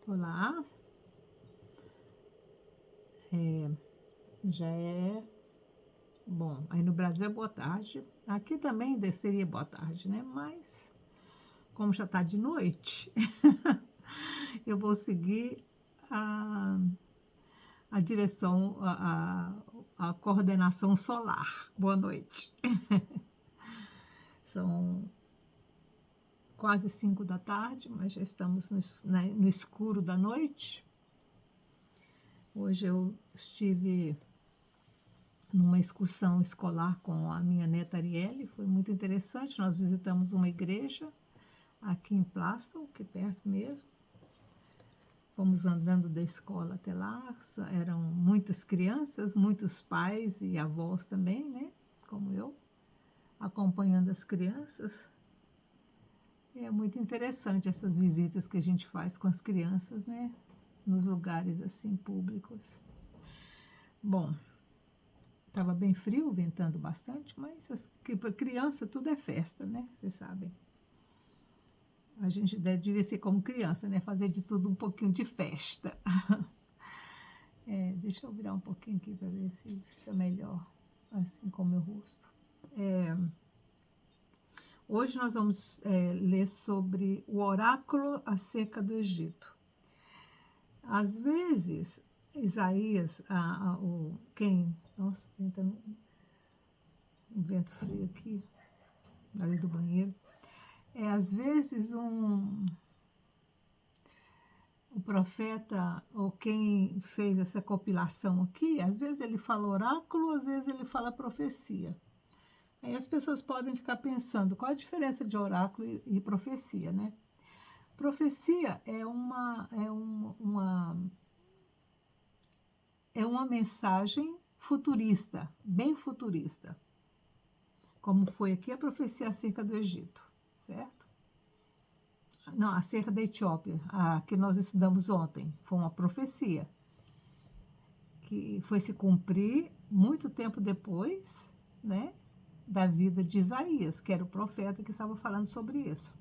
Olá, é, já é bom. Aí no Brasil é boa tarde. Aqui também seria boa tarde, né? Mas como já está de noite, eu vou seguir a, a direção, a coordenação solar. Boa noite. São quase 5 da tarde, mas já estamos no escuro da noite. Hoje eu estive numa excursão escolar com a minha neta Arielle, foi muito interessante. Nós visitamos uma igreja aqui em Plaston, que é perto mesmo. Fomos andando da escola até lá, eram muitas crianças, muitos pais e avós também, né? Como eu, acompanhando as crianças. E é muito interessante essas visitas que a gente faz com as crianças, né? Nos lugares assim públicos. Bom, estava bem frio, ventando bastante, mas para criança tudo é festa, né? Vocês sabem. A gente devia ser como criança, né? Fazer de tudo um pouquinho de festa. Deixa eu virar um pouquinho aqui para ver se fica melhor, assim com o meu rosto. Hoje nós vamos ler sobre o oráculo acerca do Egito. Às vezes, Isaías, nossa, tentando um vento frio aqui, ali do banheiro. Às vezes o profeta, ou quem fez essa compilação aqui, às vezes ele fala oráculo, às vezes ele fala profecia. Aí as pessoas podem ficar pensando, qual a diferença de oráculo e profecia, né? Profecia é uma mensagem futurista, bem futurista, como foi aqui a profecia acerca do Egito, certo? Não, acerca da Etiópia, a que nós estudamos ontem, foi uma profecia que foi se cumprir muito tempo depois, né, da vida de Isaías, que era o profeta que estava falando sobre isso.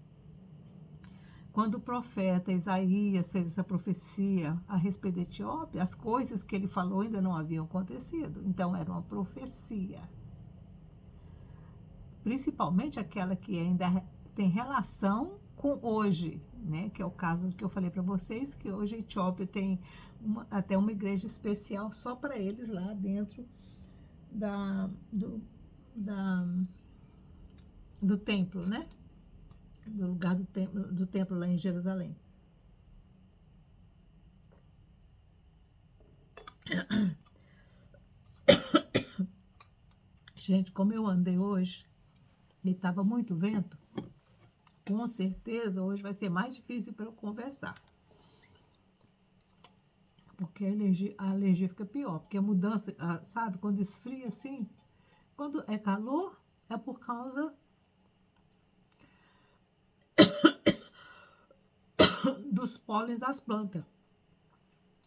Quando o profeta Isaías fez essa profecia a respeito da Etiópia, as coisas que ele falou ainda não haviam acontecido, então era uma profecia. Principalmente aquela que ainda tem relação com hoje, né? Que é o caso que eu falei para vocês, que hoje a Etiópia tem até uma igreja especial só para eles lá dentro da, do templo, né? Do lugar do templo lá em Jerusalém. Gente, como eu andei hoje e estava muito vento, com certeza hoje vai ser mais difícil para eu conversar. Porque a alergia fica pior. Porque a mudança, sabe, quando esfria assim, quando é calor, é por causa dos pólens das plantas.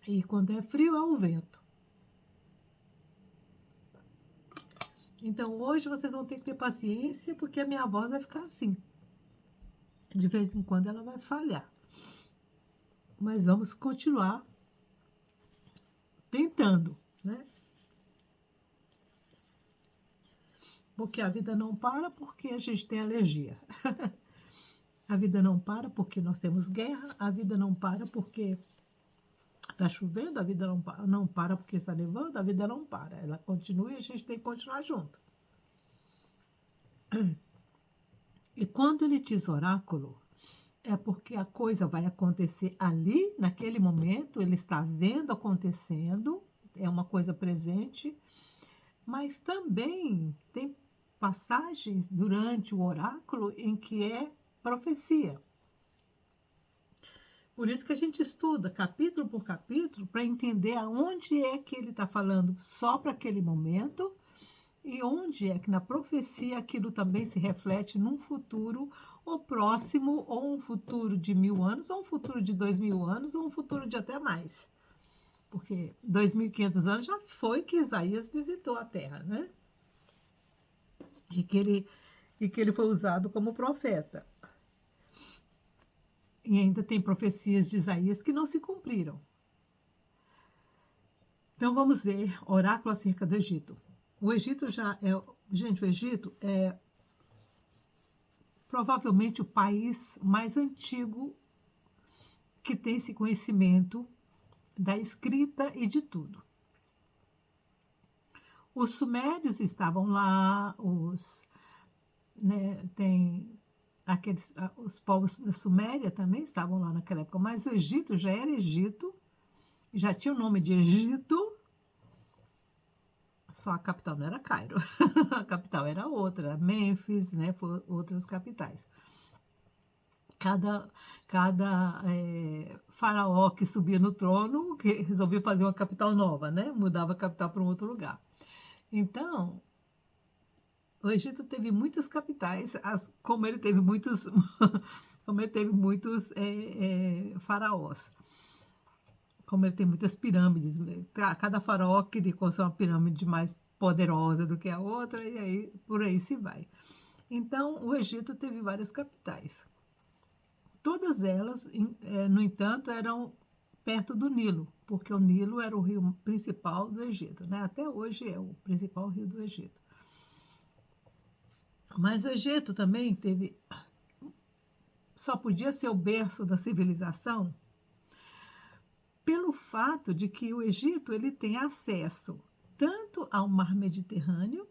E quando é frio, é o vento. Então hoje vocês vão ter que ter paciência, porque a minha voz vai ficar assim. De vez em quando ela vai falhar. Mas vamos continuar tentando, né? Porque a vida não para porque a gente tem alergia. A vida não para porque nós temos guerra. A vida não para porque está chovendo. A vida não para porque está nevando. A vida não para. Ela continua e a gente tem que continuar junto. E quando ele diz oráculo, é porque a coisa vai acontecer ali, naquele momento, ele está vendo acontecendo, é uma coisa presente, mas também tem passagens durante o oráculo em que é profecia. Por isso que a gente estuda capítulo por capítulo para entender aonde é que ele está falando só para aquele momento e onde é que na profecia aquilo também se reflete num futuro ou próximo, ou um futuro de 1000 anos, ou um futuro de 2000 anos, ou um futuro de até mais. Porque 2500 anos já foi que Isaías visitou a terra, né? E que ele foi usado como profeta. E ainda tem profecias de Isaías que não se cumpriram. Então vamos ver oráculo acerca do Egito. O Egito já é, gente, o Egito é provavelmente o país mais antigo que tem esse conhecimento da escrita e de tudo. Os sumérios estavam lá, tem os povos da Suméria também estavam lá naquela época, mas o Egito já era Egito, já tinha o nome de Egito, só a capital não era Cairo, a capital era outra, Mênfis, né, outras capitais. Cada faraó que subia no trono, que resolvia fazer uma capital nova, né, mudava a capital para um outro lugar. Então, o Egito teve muitas capitais, como ele teve muitos, como ele teve muitos faraós, como ele tem muitas pirâmides. Cada faraó queria construir uma pirâmide mais poderosa do que a outra, e aí por aí se vai. Então, o Egito teve várias capitais. Todas elas, no entanto, eram perto do Nilo, porque o Nilo era o rio principal do Egito, né? Até hoje é o principal rio do Egito. Mas o Egito também só podia ser o berço da civilização pelo fato de que o Egito ele tem acesso tanto ao mar Mediterrâneo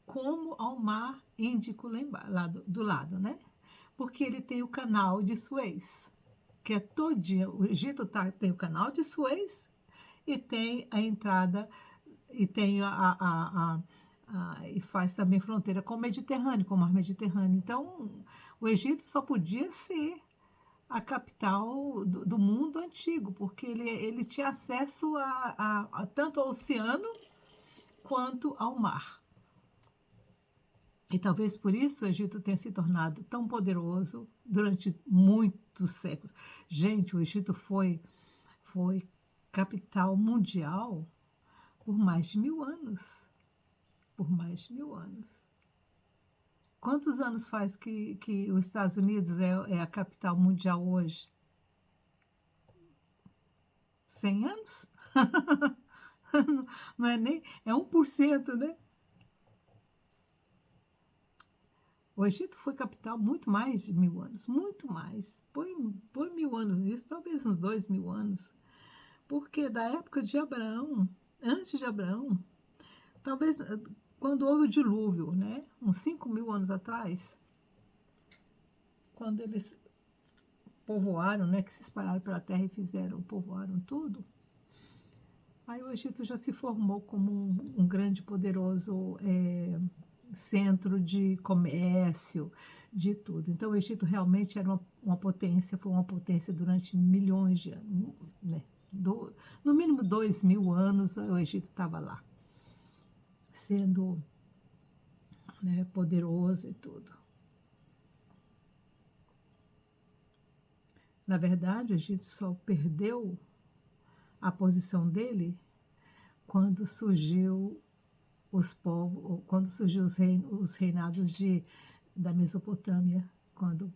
como ao mar Índico lá do lado, né? Porque ele tem o canal de Suez, que é todinho. O Egito tem o canal de Suez e tem a entrada, e tem e faz também fronteira com o Mediterrâneo, com o mar Mediterrâneo. Então, o Egito só podia ser a capital do mundo antigo, porque ele tinha acesso tanto ao oceano quanto ao mar. E talvez por isso o Egito tenha se tornado tão poderoso durante muitos séculos. Gente, o Egito foi capital mundial por mais de 1000 anos. Por mais de 1000 anos. Quantos anos faz que os Estados Unidos é a capital mundial hoje? 100 anos? Não é nem... É 1%, né? O Egito foi capital muito mais de 1000 anos. Muito mais. Põe 1000 anos nisso, talvez uns 2000 anos. Porque da época de Abraão, antes de Abraão, talvez quando houve o dilúvio, né? Uns 5000 anos atrás, quando eles povoaram, né? Que se espalharam pela terra e povoaram tudo. Aí o Egito já se formou como um grande, poderoso centro de comércio, de tudo. Então o Egito realmente era uma potência, foi uma potência durante milhões de anos, né? No mínimo 2000 anos o Egito estava lá, sendo, né, poderoso e tudo. Na verdade, o Egito só perdeu a posição dele quando surgiu os reinados da Mesopotâmia, quando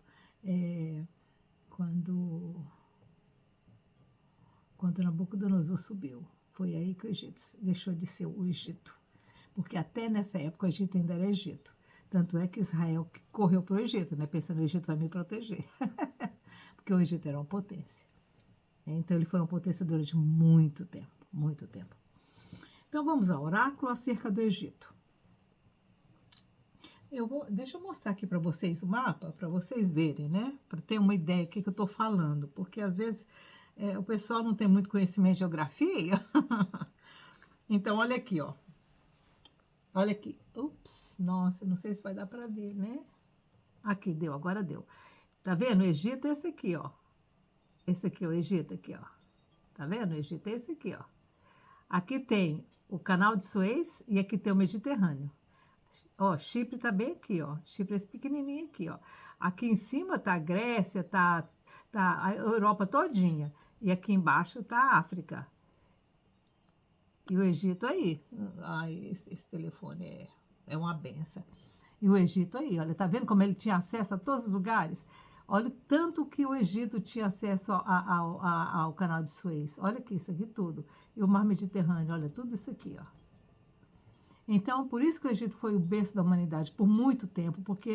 Nabucodonosor subiu. Foi aí que o Egito deixou de ser o Egito. Porque até nessa época o Egito ainda era Egito. Tanto é que Israel correu para o Egito, né? Pensando que o Egito vai me proteger. Porque o Egito era uma potência. Então ele foi uma potência durante muito tempo, muito tempo. Então vamos ao oráculo acerca do Egito. Deixa eu mostrar aqui para vocês o mapa, para vocês verem, né? Para ter uma ideia do que eu estou falando. Porque às vezes o pessoal não tem muito conhecimento de geografia. Então olha aqui, ó. Olha aqui. Ups, nossa, não sei se vai dar para ver, né? Aqui, deu, agora deu. Tá vendo? O Egito é esse aqui, ó. Esse aqui é o Egito, aqui, ó. Tá vendo? O Egito é esse aqui, ó. Aqui tem o canal de Suez e aqui tem o Mediterrâneo. Ó, Chipre tá bem aqui, ó. Chipre é esse pequenininho aqui, ó. Aqui em cima tá a Grécia, tá a Europa todinha. E aqui embaixo tá a África. E o Egito aí. Ai, esse telefone é uma benção. E o Egito aí, olha, tá vendo como ele tinha acesso a todos os lugares? Olha o tanto que o Egito tinha acesso ao canal de Suez. Olha aqui, isso aqui tudo. E o mar Mediterrâneo, olha, tudo isso aqui, ó. Então, por isso que o Egito foi o berço da humanidade por muito tempo, porque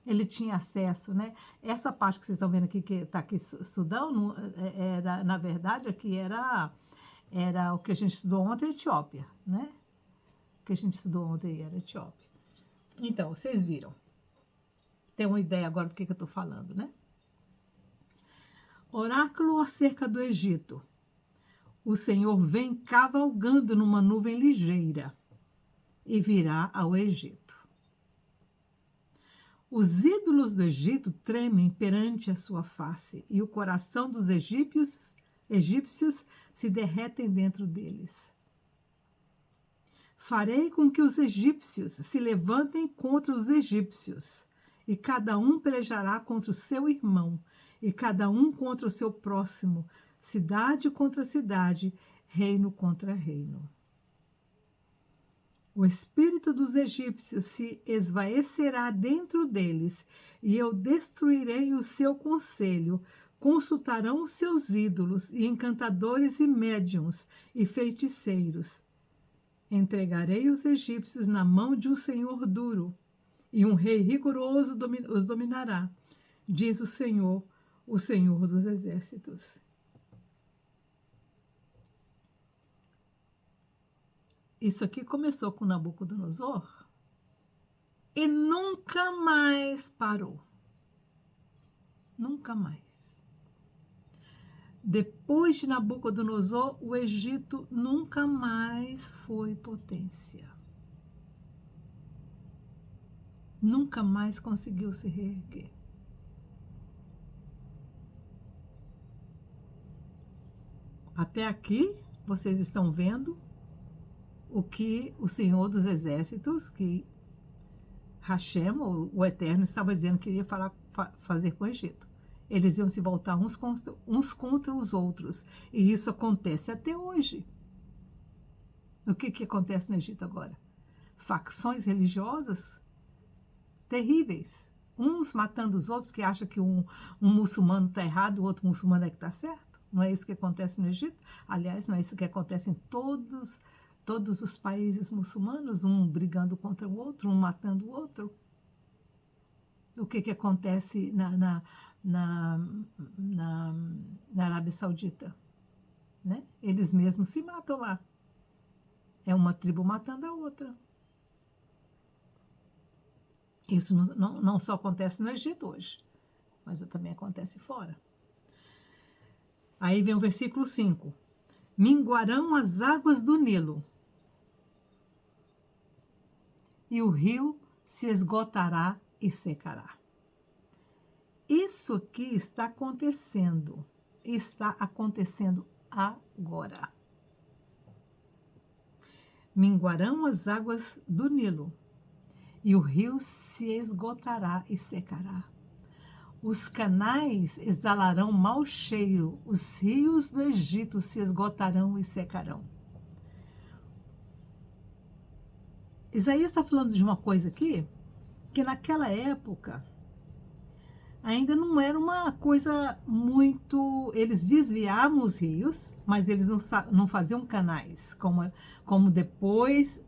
ele tinha acesso, né? Essa parte que vocês estão vendo aqui, que está aqui, Sudão, era, na verdade, aqui era o que a gente estudou ontem, Etiópia, né? O que a gente estudou ontem era Etiópia. Então, vocês viram. Tem uma ideia agora do que eu estou falando, né? Oráculo acerca do Egito. O Senhor vem cavalgando numa nuvem ligeira e virá ao Egito. Os ídolos do Egito tremem perante a sua face, e o coração dos egípcios se derretem dentro deles. Farei com que os egípcios se levantem contra os egípcios, e cada um pelejará contra o seu irmão, e cada um contra o seu próximo, cidade contra cidade, reino contra reino. O espírito dos egípcios se esvaecerá dentro deles, e eu destruirei o seu conselho. Consultarão os seus ídolos, e encantadores e médiuns, e feiticeiros. Entregarei os egípcios na mão de um senhor duro, e um rei rigoroso os dominará, diz o Senhor dos exércitos. Isso aqui começou com Nabucodonosor e nunca mais parou. Nunca mais. Depois de Nabucodonosor, o Egito nunca mais foi potência. Nunca mais conseguiu se reerguer. Até aqui, vocês estão vendo o que o Senhor dos Exércitos, que Hashem, o Eterno, estava dizendo que iria fazer com o Egito. Eles iam se voltar uns contra os outros. E isso acontece até hoje. O que acontece no Egito agora? Facções religiosas terríveis. Uns matando os outros porque acham que um muçulmano está errado, o outro muçulmano é que está certo. Não é isso que acontece no Egito? Aliás, não é isso que acontece em todos os países muçulmanos, um brigando contra o outro, um matando o outro. O que acontece na Arábia Saudita? Né? Eles mesmos se matam lá. É uma tribo matando a outra. Isso não só acontece no Egito hoje, mas também acontece fora. Aí vem o versículo 5. Minguarão as águas do Nilo, e o rio se esgotará e secará. Isso aqui está acontecendo agora. Minguarão as águas do Nilo, e o rio se esgotará e secará. Os canais exalarão mau cheiro, os rios do Egito se esgotarão e secarão. Isaías está falando de uma coisa aqui, que naquela época ainda não era uma coisa muito... Eles desviavam os rios, mas eles não faziam canais, como depois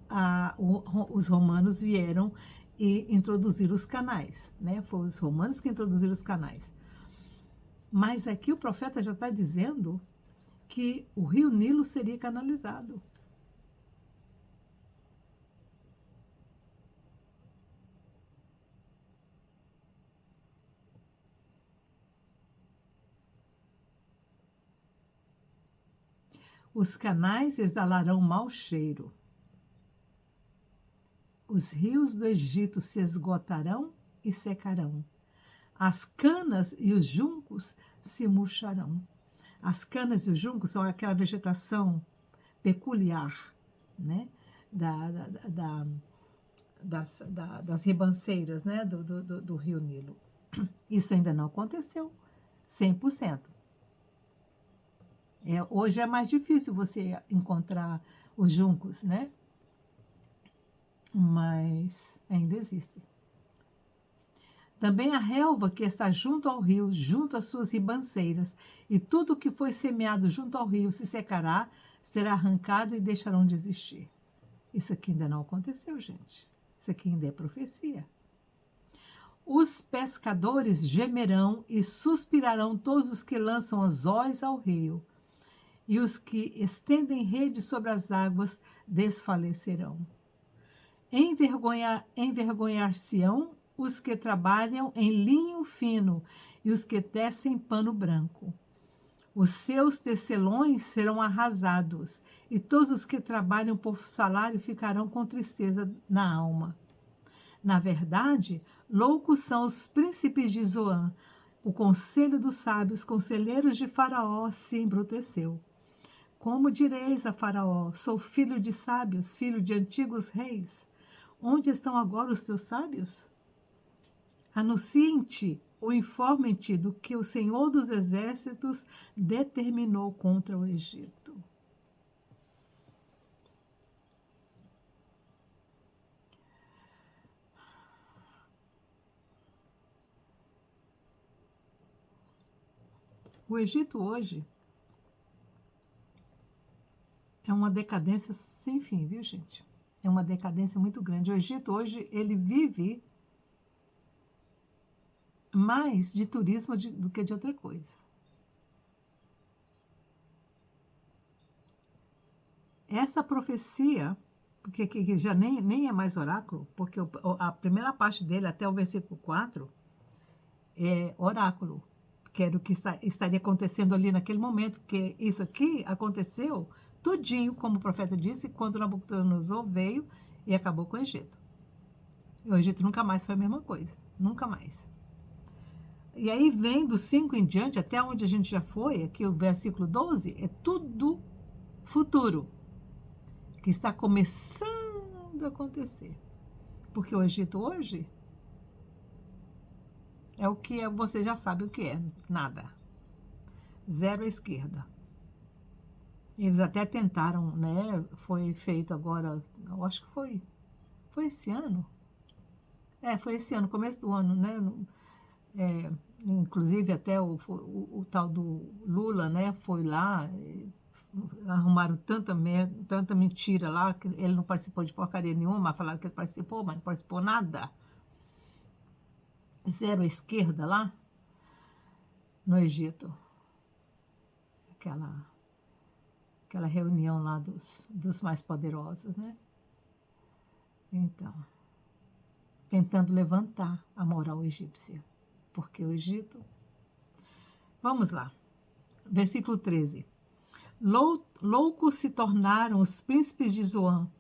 os romanos vieram e introduziram os canais, né? Foram os romanos que introduziram os canais. Mas aqui o profeta já está dizendo que o rio Nilo seria canalizado. Os canais exalarão mau cheiro. Os rios do Egito se esgotarão e secarão. As canas e os juncos se murcharão. As canas e os juncos são aquela vegetação peculiar, né? Das ribanceiras, né? do rio Nilo. Isso ainda não aconteceu 100%. Hoje é mais difícil você encontrar os juncos, né? Mas ainda existem. Também a relva que está junto ao rio, junto às suas ribanceiras, e tudo o que foi semeado junto ao rio se secará, será arrancado e deixarão de existir. Isso aqui ainda não aconteceu, gente. Isso aqui ainda é profecia. Os pescadores gemerão e suspirarão todos os que lançam anzóis ao rio, e os que estendem rede sobre as águas desfalecerão. Envergonhar-se-ão os que trabalham em linho fino e os que tecem pano branco. Os seus tecelões serão arrasados, e todos os que trabalham por salário ficarão com tristeza na alma. Na verdade, loucos são os príncipes de Zoan. O conselho dos sábios, conselheiros de Faraó, se embruteceu. Como direis a Faraó: sou filho de sábios, filho de antigos reis? Onde estão agora os teus sábios? Anunciem-te ou informem-te do que o Senhor dos Exércitos determinou contra o Egito. O Egito hoje é uma decadência sem fim, viu, gente? É uma decadência muito grande. O Egito hoje, ele vive mais de turismo do que de outra coisa. Essa profecia, porque que já nem é mais oráculo, porque a primeira parte dele, até o versículo 4, é oráculo, que era o que estaria acontecendo ali naquele momento, porque isso aqui aconteceu tudinho, como o profeta disse, quando Nabucodonosor veio e acabou com o Egito. E o Egito nunca mais foi a mesma coisa, nunca mais. E aí vem do 5 em diante, até onde a gente já foi, aqui o versículo 12, é tudo futuro, que está começando a acontecer. Porque o Egito hoje é o que você já sabe o que é, nada. Zero à esquerda. Eles até tentaram, né? Foi feito agora, eu acho que foi esse ano. Foi esse ano, começo do ano, né? Inclusive até o tal do Lula, né? Foi lá, arrumaram tanta mentira lá, que ele não participou de porcaria nenhuma, falaram que ele participou, mas não participou nada. Zero à esquerda lá, no Egito. Aquela reunião lá dos mais poderosos, né? Então, tentando levantar a moral egípcia. Porque o Egito... Vamos lá. Versículo 13. Loucos se tornaram os príncipes de Zoan.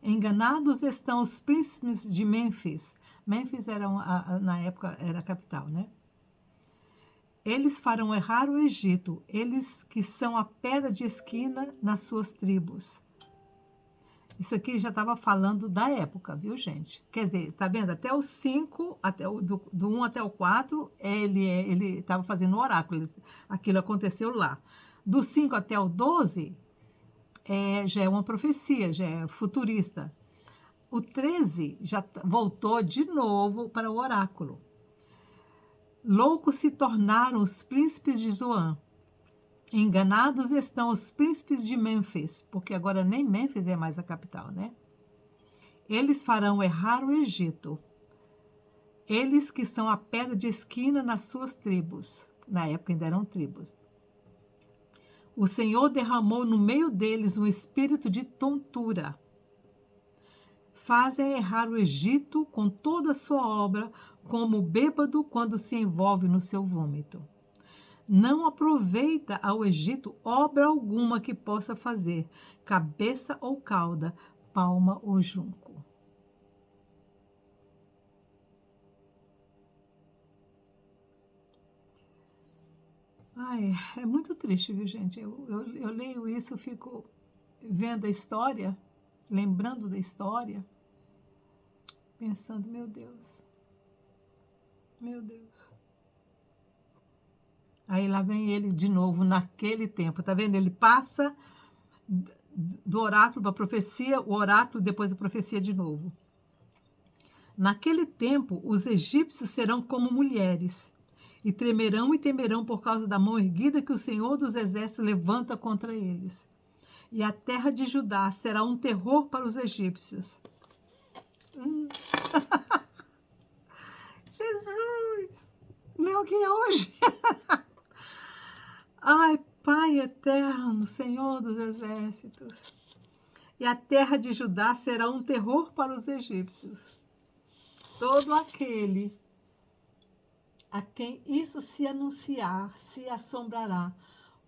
Enganados estão os príncipes de Mênfis. Mênfis na época era a capital, né? Eles farão errar o Egito, eles que são a pedra de esquina nas suas tribos. Isso aqui já estava falando da época, viu, gente? Quer dizer, tá vendo? Até o 5, do 1 até o 4, ele estava fazendo o oráculo. Aquilo aconteceu lá. Do 5 até o 12, já é uma profecia, já é futurista. O 13 já voltou de novo para o oráculo. Loucos se tornaram os príncipes de Zoan. Enganados estão os príncipes de Mênfis, porque agora nem Mênfis é mais a capital, né? Eles farão errar o Egito. Eles que são a pedra de esquina nas suas tribos. Na época ainda eram tribos. O Senhor derramou no meio deles um espírito de tontura. Fazem errar o Egito com toda a sua obra, como o bêbado quando se envolve no seu vômito. Não aproveita ao Egito obra alguma que possa fazer, cabeça ou cauda, palma ou junco. Ai, é muito triste, viu, gente? Eu leio isso, eu fico vendo a história, lembrando da história, pensando, meu Deus. Aí lá vem ele de novo naquele tempo, tá vendo? Ele passa do oráculo para a profecia, o oráculo depois a profecia de novo. Naquele tempo, os egípcios serão como mulheres, e temerão por causa da mão erguida que o Senhor dos Exércitos levanta contra eles. E a terra de Judá será um terror para os egípcios. Jesus! Meu, que é hoje? Ai, Pai eterno, Senhor dos Exércitos. E a terra de Judá será um terror para os egípcios. Todo aquele a quem isso se anunciar se assombrará,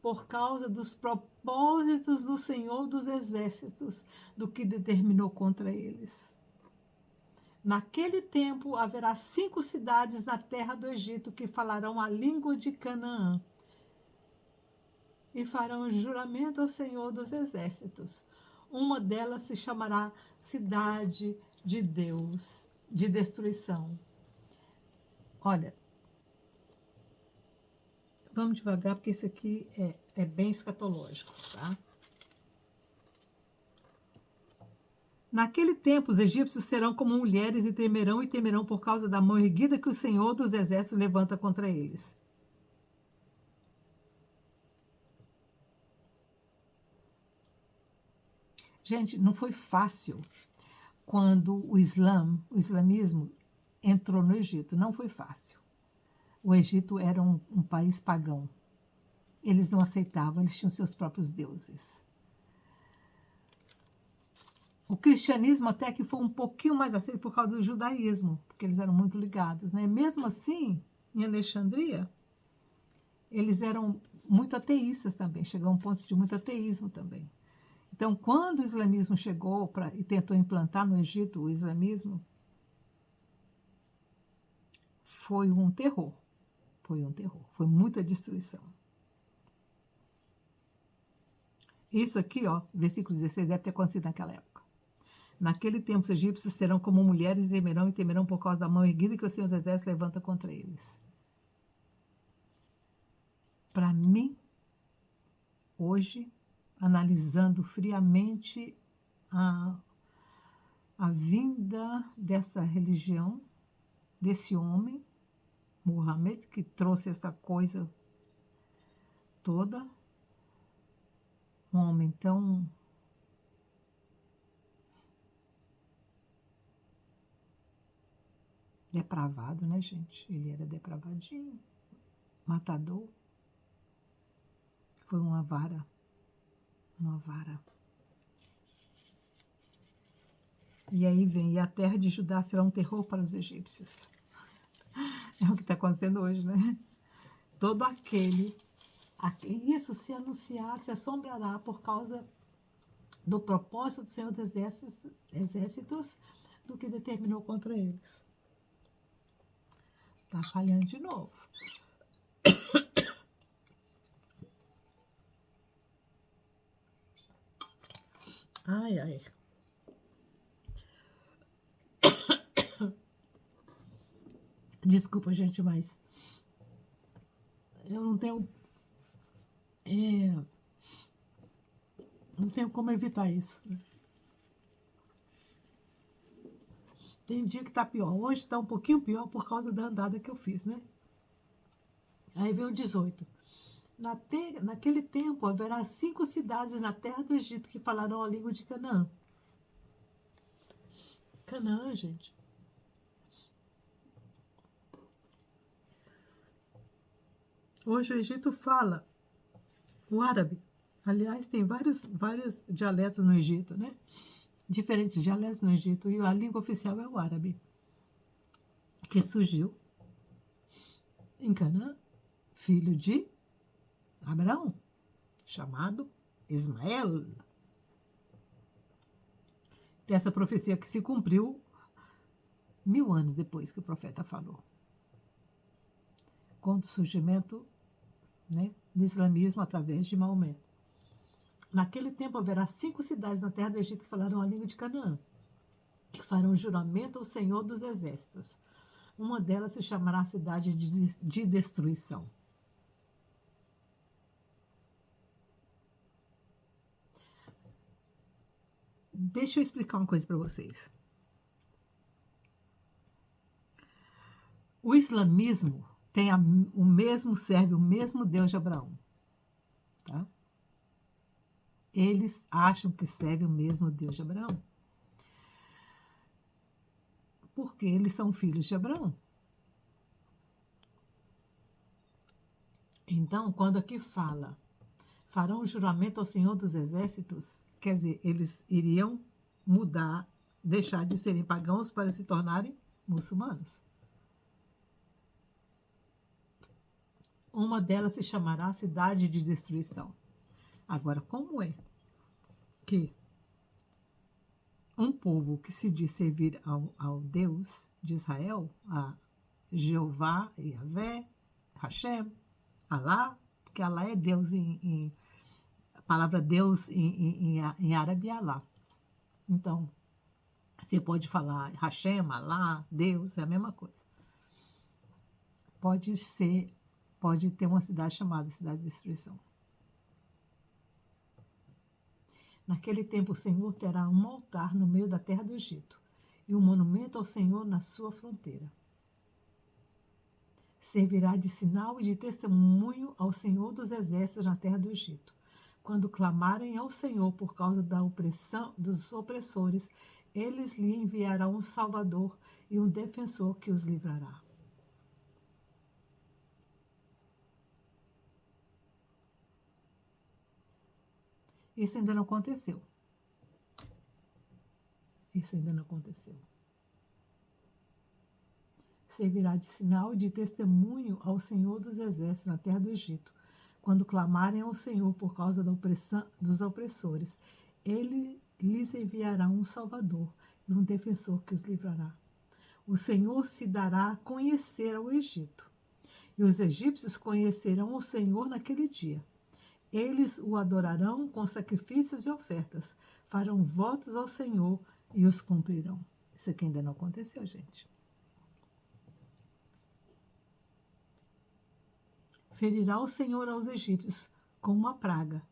por causa dos propósitos do Senhor dos Exércitos, do que determinou contra eles. Naquele tempo haverá 5 cidades na terra do Egito que falarão a língua de Canaã e farão juramento ao Senhor dos Exércitos. Uma delas se chamará Cidade de Deus, de Destruição. Olha, vamos devagar, porque isso aqui é bem escatológico, tá? Naquele tempo, os egípcios serão como mulheres e temerão por causa da mão erguida que o Senhor dos Exércitos levanta contra eles. Gente, não foi fácil quando o islamismo entrou no Egito. Não foi fácil. O Egito era um país pagão. Eles não aceitavam, eles tinham seus próprios deuses. O cristianismo até que foi um pouquinho mais aceito por causa do judaísmo, porque eles eram muito ligados, né? Mesmo assim, em Alexandria, eles eram muito ateístas também, chegou a um ponto de muito ateísmo também. Então, quando o islamismo chegou e tentou implantar no Egito o islamismo, foi um terror. Foi um terror. Foi muita destruição. Isso aqui, ó, versículo 16, deve ter acontecido naquela época. Naquele tempo, os egípcios serão como mulheres e temerão por causa da mão erguida que o Senhor dos Exércitos levanta contra eles. Para mim, hoje, analisando friamente a vinda dessa religião, desse homem, Muhammad, que trouxe essa coisa toda, um homem tão depravado, né, gente? Ele era depravadinho, matador. Foi uma vara. Uma vara. E aí vem, e a terra de Judá será um terror para os egípcios. É o que está acontecendo hoje, né? Todo aquele, a quem isso se anunciar, se assombrará por causa do propósito do Senhor dos Exércitos, do que determinou contra eles. Está falhando de novo. Ai, ai. Desculpa, gente, mas eu não tenho não tenho como evitar isso. Tem dia que tá pior. Hoje está um pouquinho pior por causa da andada que eu fiz, né? Aí vem o 18. Naquele tempo haverá 5 cidades na terra do Egito que falarão a língua de Canaã. Canaã, gente. Hoje o Egito fala o árabe. Aliás, tem vários dialetos no Egito, né? Diferentes dialetos no Egito. E a língua oficial é o árabe, que surgiu em Canaã, filho de Abraão, chamado Ismael. Essa profecia que se cumpriu 1000 anos depois que o profeta falou. Com o surgimento, né, do islamismo através de Maomé. Naquele tempo haverá 5 cidades na terra do Egito que falarão a língua de Canaã, que farão juramento ao Senhor dos Exércitos. Uma delas se chamará Cidade de Destruição. Deixa eu explicar uma coisa para vocês. O islamismo tem o mesmo, serve o mesmo Deus de Abraão. Tá? Eles acham que serve o mesmo Deus de Abraão. Porque eles são filhos de Abraão. Então, quando aqui fala, farão o juramento ao Senhor dos Exércitos, quer dizer, eles iriam mudar, deixar de serem pagãos para se tornarem muçulmanos. Uma delas se chamará Cidade de Destruição. Agora, como é que um povo que se diz servir ao Deus de Israel, a Jeová, Yahvé, Hashem, Alá, porque Alá é Deus a palavra Deus em árabe é Alá. Então, você pode falar Hashem, Alá, Deus, é a mesma coisa. Pode ter uma cidade chamada Cidade de Destruição. Naquele tempo o Senhor terá um altar no meio da terra do Egito e um monumento ao Senhor na sua fronteira. Servirá de sinal e de testemunho ao Senhor dos Exércitos na terra do Egito. Quando clamarem ao Senhor por causa da opressão dos opressores, eles lhe enviarão um Salvador e um defensor que os livrará. Isso ainda não aconteceu. Isso ainda não aconteceu. Servirá de sinal e de testemunho ao Senhor dos Exércitos na terra do Egito, quando clamarem ao Senhor por causa da opressão dos opressores. Ele lhes enviará um Salvador e um defensor que os livrará. O Senhor se dará a conhecer ao Egito, e os egípcios conhecerão o Senhor naquele dia. Eles o adorarão com sacrifícios e ofertas, farão votos ao Senhor e os cumprirão. Isso aqui ainda não aconteceu, gente. Ferirá o Senhor aos egípcios com uma praga.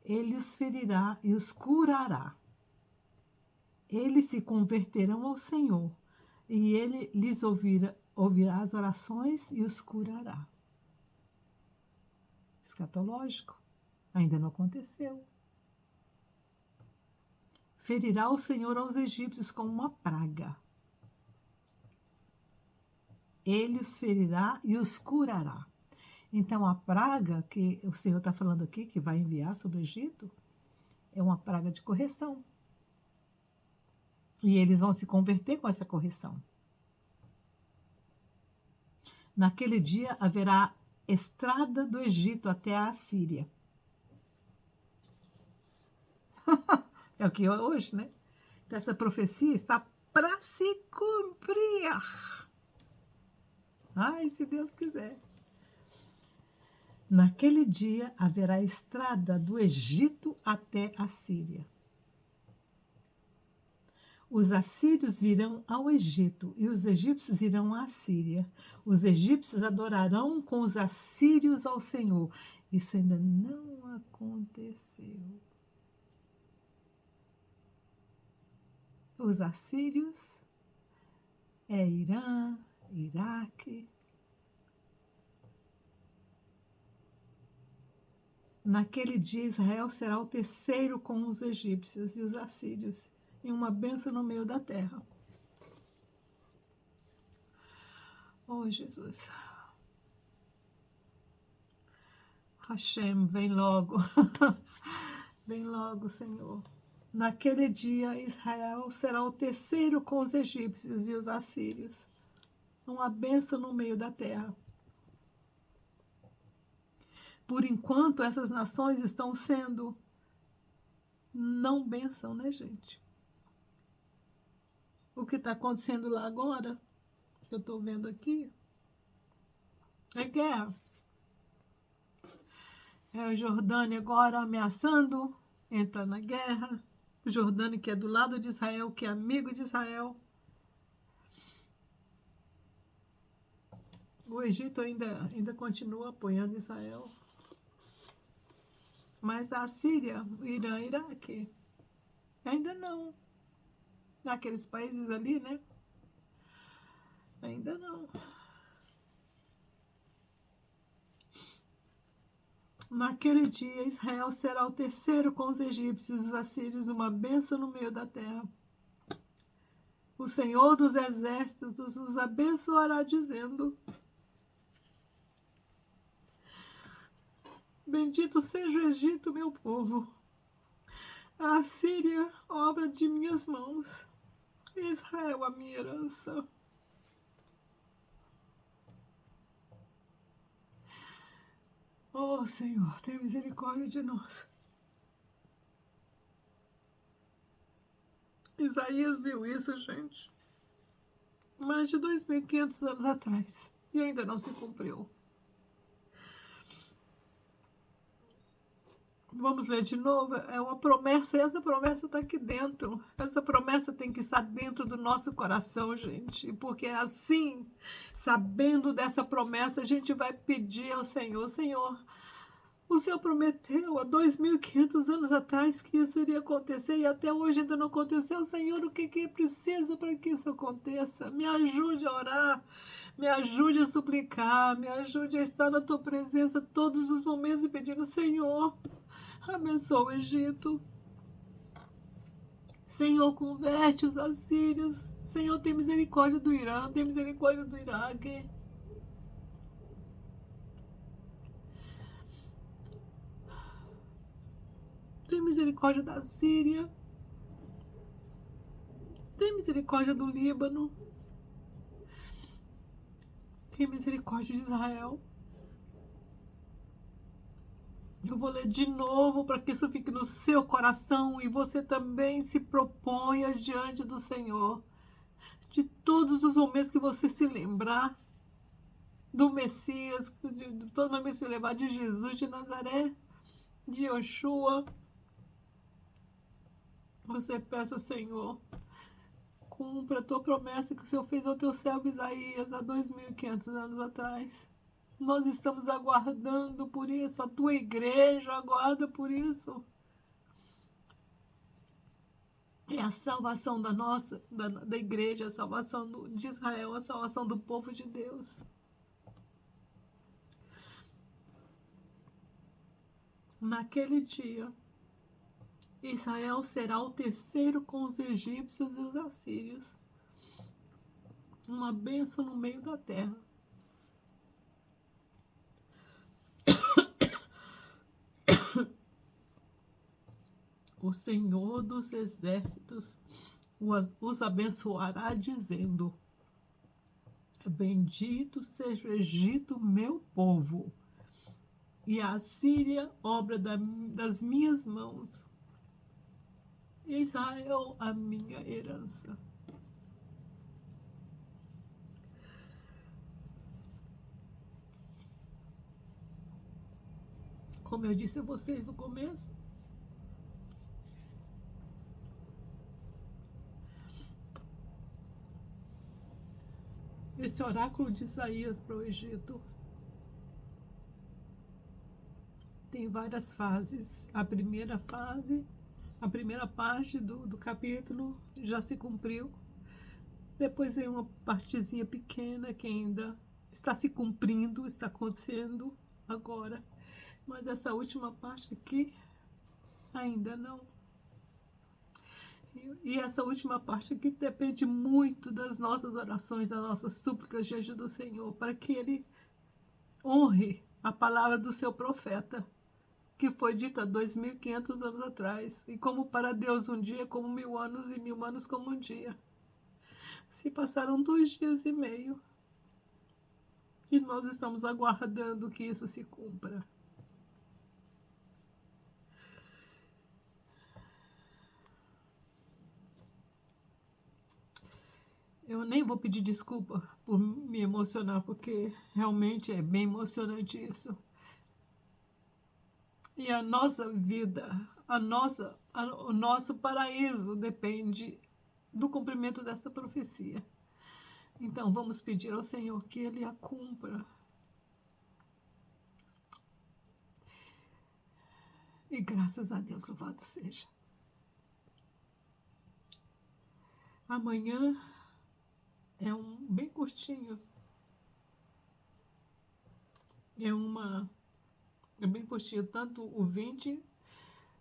Ele os ferirá e os curará. Eles se converterão ao Senhor, e ele lhes ouvirá as orações e os curará. Escatológico. Ainda não aconteceu. Ferirá o Senhor aos egípcios com uma praga. Ele os ferirá e os curará. Então, a praga que o Senhor está falando aqui, que vai enviar sobre o Egito, é uma praga de correção. E eles vão se converter com essa correção. Naquele dia haverá estrada do Egito até a Assíria. É o que é hoje, né? Então, essa profecia está para se cumprir. Ai, se Deus quiser. Naquele dia haverá estrada do Egito até a Síria. Os assírios virão ao Egito e os egípcios irão à Síria. Os egípcios adorarão com os assírios ao Senhor. Isso ainda não aconteceu. Os assírios é Irã, Iraque. Naquele dia Israel será o terceiro com os egípcios e os assírios, em uma bênção no meio da terra. Oh, Jesus. Hashem, vem logo. Vem logo, Senhor. Naquele dia, Israel será o terceiro com os egípcios e os assírios. Uma bênção no meio da terra. Por enquanto, essas nações estão sendo não bênção, né, gente? O que está acontecendo lá agora, que eu estou vendo aqui, é guerra. É a Jordânia agora ameaçando entrar na guerra. O Jordânia que é do lado de Israel, que é amigo de Israel. O Egito ainda continua apoiando Israel. Mas a Síria, o Irã, Iraque, ainda não. Naqueles países ali, né? Ainda não. Naquele dia, Israel será o terceiro com os egípcios e os assírios, uma bênção no meio da terra. O Senhor dos exércitos os abençoará, dizendo: Bendito seja o Egito, meu povo, a Assíria, obra de minhas mãos, Israel, a minha herança. Oh, Senhor, tem misericórdia de nós. Isaías viu isso, gente, mais de 2.500 anos atrás, e ainda não se cumpriu. Vamos ler de novo? É uma promessa, e essa promessa está aqui dentro. Essa promessa tem que estar dentro do nosso coração, gente. Porque assim, sabendo dessa promessa, a gente vai pedir ao Senhor: Senhor, o Senhor prometeu há 2.500 anos atrás que isso iria acontecer e até hoje ainda não aconteceu. Senhor, o que é preciso para que isso aconteça? Me ajude a orar, me ajude a suplicar, me ajude a estar na Tua presença todos os momentos e pedindo: Senhor, abençoa o Egito. Senhor, converte os assírios. Senhor, tem misericórdia do Irã, tem misericórdia do Iraque. Tem misericórdia da Síria. Tem misericórdia do Líbano. Tem misericórdia de Israel. Eu vou ler de novo para que isso fique no seu coração e você também se proponha diante do Senhor. De todos os momentos que você se lembrar do Messias, de todo momento se lembrar de Jesus de Nazaré, de Yoshua, você peça: Senhor, cumpra a tua promessa que o Senhor fez ao teu servo Isaías há 2.500 anos atrás. Nós estamos aguardando por isso, a tua igreja aguarda por isso. É a salvação da igreja, a salvação de Israel, a salvação do povo de Deus. Naquele dia, Israel será o terceiro com os egípcios e os assírios, uma bênção no meio da terra. O Senhor dos exércitos os abençoará, dizendo: Bendito seja o Egito, meu povo, e a Síria, obra das minhas mãos, Israel, a minha herança. Como eu disse a vocês no começo, esse oráculo de Isaías para o Egito tem várias fases. A primeira fase, a primeira parte do capítulo já se cumpriu. Depois vem uma partezinha pequena que ainda está se cumprindo, está acontecendo agora. Mas essa última parte aqui ainda não. E essa última parte aqui depende muito das nossas orações, das nossas súplicas diante do Senhor, para que Ele honre a palavra do seu profeta, que foi dita há 2.500 anos atrás. E como para Deus um dia como 1.000 anos e 1.000 anos como um dia. Se passaram 2 dias e meio e nós estamos aguardando que isso se cumpra. Eu nem vou pedir desculpa por me emocionar, porque realmente é bem emocionante isso. E a nossa vida, o nosso paraíso depende do cumprimento dessa profecia. Então vamos pedir ao Senhor que Ele a cumpra. E graças a Deus, louvado seja. Amanhã é bem curtinho. É É bem curtinho, tanto o 20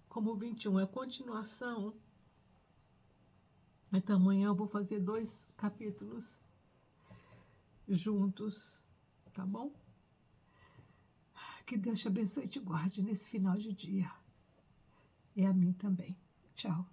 como o 21. É continuação. Então amanhã eu vou fazer 2 capítulos juntos, tá bom? Que Deus te abençoe e te guarde nesse final de dia. E a mim também. Tchau.